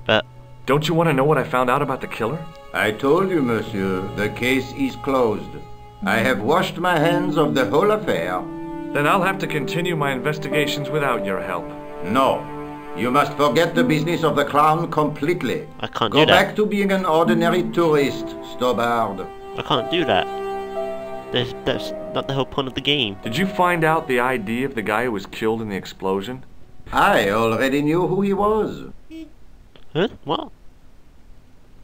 But don't you want to know what I found out about the killer? I told you, monsieur, the case is closed. I have washed my hands of the whole affair. Then I'll have to continue my investigations without your help. No. You must forget the business of the clown completely. I can't Go do that. back to being an ordinary tourist, Stobard. I can't do that. That's not the whole point of the game. Did you find out the ID of the guy who was killed in the explosion? I already knew who he was. Huh? What?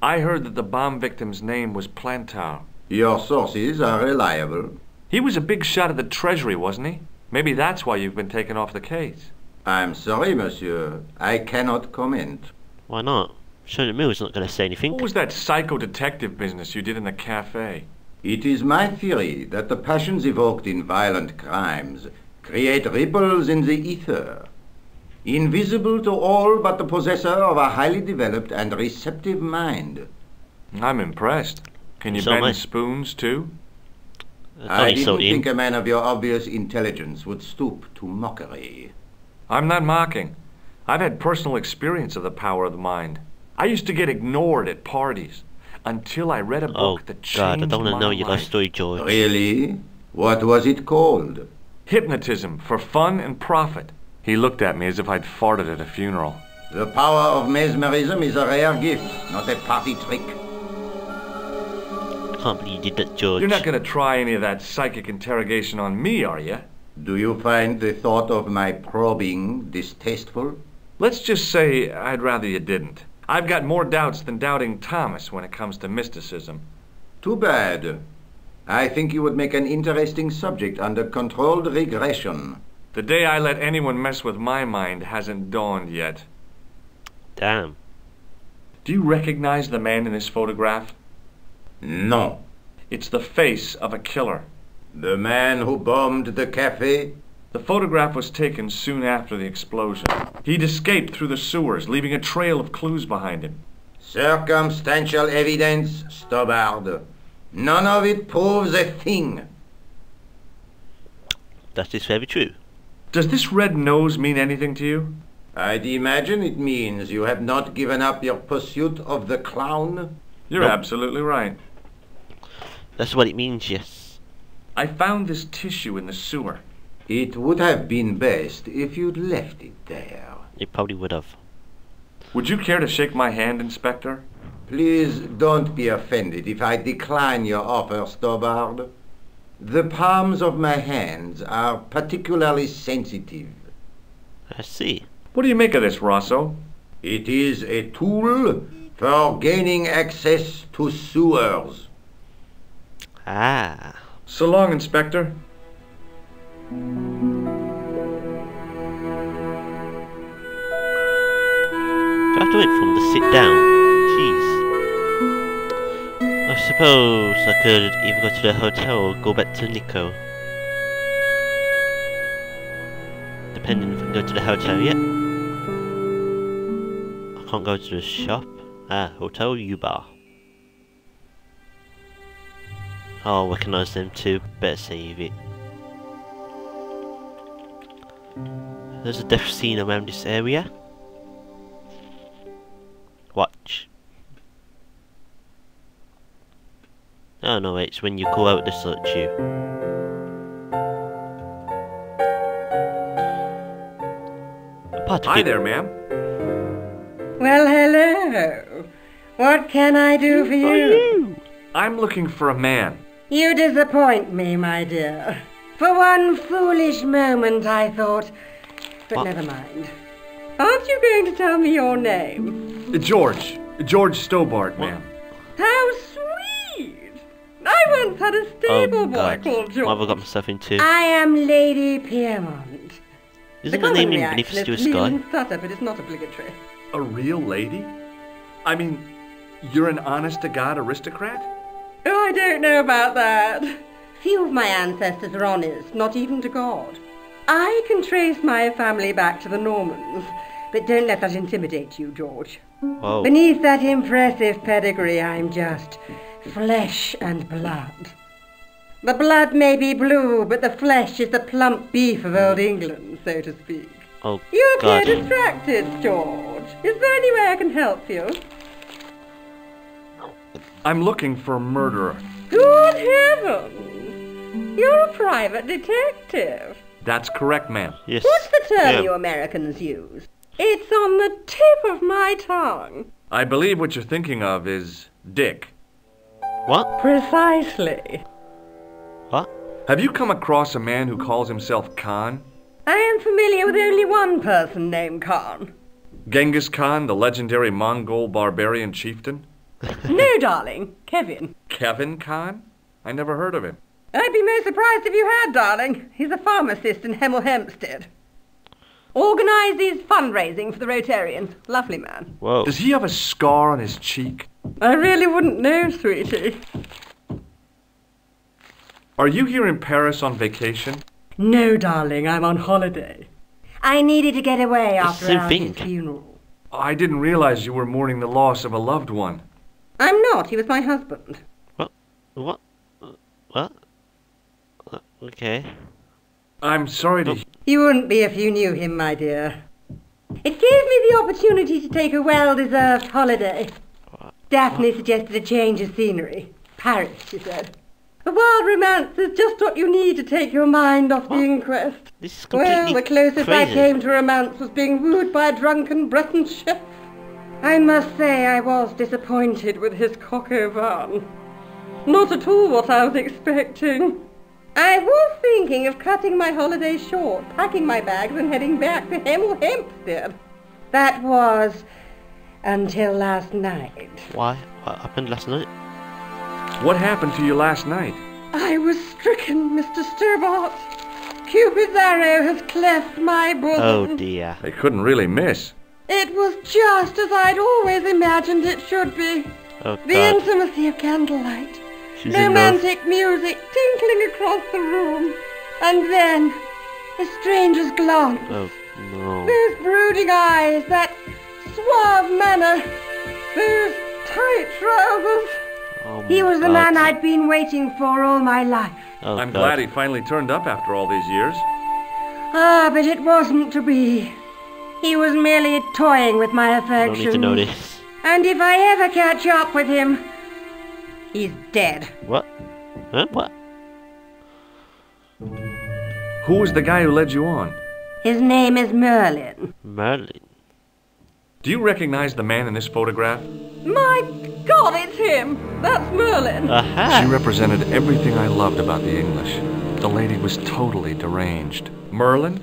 I heard that the bomb victim's name was Plantar. Your sources are reliable. He was a big shot at the Treasury, wasn't he? Maybe that's why you've been taken off the case. I'm sorry, monsieur. I cannot comment. Why not? Shirley Mill's not going to say anything. What was that psycho-detective business you did in the cafe? It is my theory that the passions evoked in violent crimes create ripples in the ether, invisible to all but the possessor of a highly developed and receptive mind. I'm impressed. Can you So am I. bend spoons, too? I didn't think a man of your obvious intelligence would stoop to mockery. I'm not mocking. I've had personal experience of the power of the mind. I used to get ignored at parties until I read a book that changed my life. God, I don't want to know your life story, George. Really? What was it called? Hypnotism for fun and profit. He looked at me as if I'd farted at a funeral. The power of mesmerism is a rare gift, not a party trick. I can't believe you did that, George. You're not going to try any of that psychic interrogation on me, are you? Do you find the thought of my probing distasteful? Let's just say I'd rather you didn't. I've got more doubts than Doubting Thomas when it comes to mysticism. Too bad. I think you would make an interesting subject under controlled regression. The day I let anyone mess with my mind hasn't dawned yet. Damn. Do you recognize the man in this photograph? No. It's the face of a killer. The man who bombed the cafe? The photograph was taken soon after the explosion. He'd escaped through the sewers, leaving a trail of clues behind him. Circumstantial evidence, Stobard. None of it proves a thing. That is very true. Does this red nose mean anything to you? I'd imagine it means you have not given up your pursuit of the clown. You're absolutely right. That's what it means, yes. I found this tissue in the sewer. It would have been best if you'd left it there. It probably would have. Would you care to shake my hand, Inspector? Please don't be offended if I decline your offer, Stobard. The palms of my hands are particularly sensitive. I see. What do you make of this, Rosso? It is a tool for gaining access to sewers. Ah. So long, Inspector. Do I have to wait for him to sit down? Jeez. I suppose I could either go to the hotel or go back to Nico. Depending if I can go to the hotel yet. I can't go to the shop. Ah, Hotel U-Bar. I'll recognise them too. Better save it. There's a death scene around this area. Watch. Oh no, it's when you go out to search you. Hi there, ma'am. Well, hello. What can I do for you? I'm looking for a man. You disappoint me, my dear. For one foolish moment I thought... But never mind. Aren't you going to tell me your name? George. George Stobart, ma'am. How sweet! I once had a stable boy called George. What have I got myself into? I am Lady Piermont. Isn't the name in Beneath the Sky? Stutter, but it's not obligatory. A real lady? I mean, you're an honest-to-God aristocrat? Oh, I don't know about that. Few of my ancestors are honest, not even to God. I can trace my family back to the Normans, but don't let that intimidate you, George. Whoa. Beneath that impressive pedigree, I'm just flesh and blood. The blood may be blue, but the flesh is the plump beef of old England, so to speak. Oh, You appear God. distracted, George. Is there any way I can help you? I'm looking for a murderer. Good heavens! You're a private detective. That's correct, ma'am. Yes. What's the term Yeah. you Americans use? It's on the tip of my tongue. I believe what you're thinking of is Dick. What? Precisely. What? Have you come across a man who calls himself Khan? I am familiar with only one person named Khan. Genghis Khan, the legendary Mongol barbarian chieftain? No, darling. Kevin. Kevin Khan? I never heard of him. I'd be most surprised if you had, darling. He's a pharmacist in Hemel Hempstead. Organises fundraising for the Rotarians. Lovely man. Whoa. Does he have a scar on his cheek? I really wouldn't know, sweetie. Are you here in Paris on vacation? No, darling, I'm on holiday. I needed to get away after so Alfie's think. funeral. I didn't realize you were mourning the loss of a loved one. I'm not. He was my husband. What? What? What? Okay. I'm sorry to... You wouldn't be if you knew him, my dear. It gave me the opportunity to take a well-deserved holiday. Daphne suggested a change of scenery. Paris, she said. A wild romance is just what you need to take your mind off the inquest. This is completely Well, the closest I crazy. came to romance was being wooed by a drunken Breton chef. I must say I was disappointed with his coq au vin. Not at all what I was expecting. I was thinking of cutting my holiday short, packing my bags and heading back to Hemel Hempstead. That was until last night. Why? What happened last night? What happened to you last night? I was stricken, Mr. Stobart. Cupid's arrow has cleft my bosom. Oh dear. They couldn't really miss. It was just as I'd always imagined it should be. Oh The god. intimacy of candlelight. She's in love. Romantic music tinkling across the room. And then, a stranger's glance. Oh no. Those brooding eyes, that suave manner, those tight trousers. Oh He my was the god. man I'd been waiting for all my life. Oh I'm god. glad he finally turned up after all these years. Ah, but it wasn't to be. He was merely toying with my I affection. don't need to know this. And if I ever catch up with him, he's dead. What? Huh? What? Who was the guy who led you on? His name is Merlin. Merlin. Do you recognize the man in this photograph? My God, it's him! That's Merlin. Aha! She represented everything I loved about the English. The lady was totally deranged. Merlin?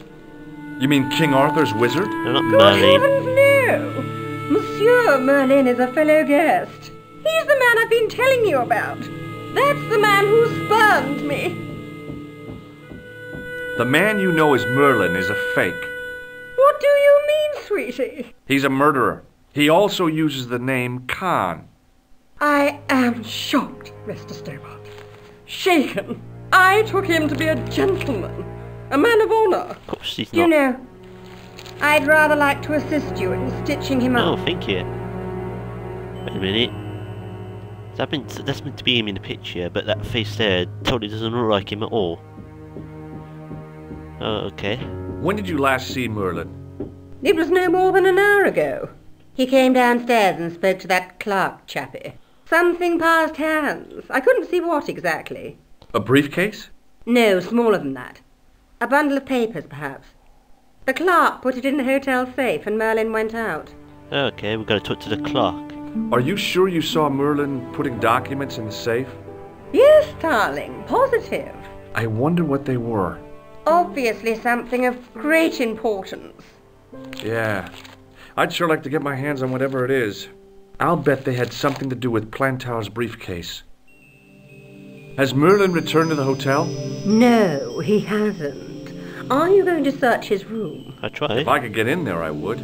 You mean King Arthur's wizard? No, not Good Merlin. heavens, no! Monsieur Merlin is a fellow guest. He's the man I've been telling you about. That's the man who spurned me. The man you know as Merlin is a fake. What do you mean, sweetie? He's a murderer. He also uses the name Khan. I am shocked, Mr. Stobart. Shaken. I took him to be a gentleman, a man of honor. Of course she's You not. know, I'd rather like to assist you in stitching him Oh, up. thank you. Wait a minute. That's meant to be him in the picture, but that face there totally doesn't look like him at all. Oh, okay. When did you last see Merlin? It was no more than an hour ago. He came downstairs and spoke to that clerk chappie. Something passed hands. I couldn't see what exactly. A briefcase? No, smaller than that. A bundle of papers, perhaps. The clerk put it in the hotel safe and Merlin went out. Okay, we've got to talk to the clerk. Are you sure you saw Merlin putting documents in the safe? Yes, darling, positive. I wonder what they were. Obviously something of great importance. Yeah. I'd sure like to get my hands on whatever it is. I'll bet they had something to do with Plantaur's briefcase. Has Merlin returned to the hotel? No, he hasn't. Are you going to search his room? I try. If I could get in there, I would.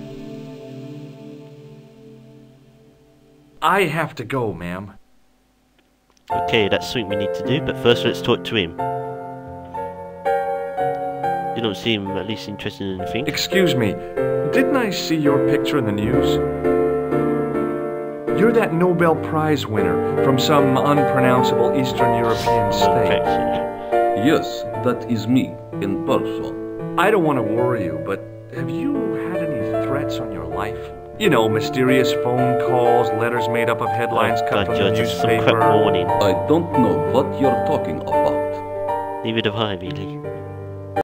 I have to go, ma'am. Okay, that's something we need to do, but first let's talk to him. You don't seem at least interested in anything. Excuse me, didn't I see your picture in the news? You're that Nobel Prize winner from some unpronounceable Eastern European state. Perfect. Yes, that is me, in person. I don't want to worry you, but have you had any threats on your life? You know, mysterious phone calls, letters made up of headlines cut God, from George, the that's some crap newspaper. warning. I don't know what you're talking about. Neither do I, really.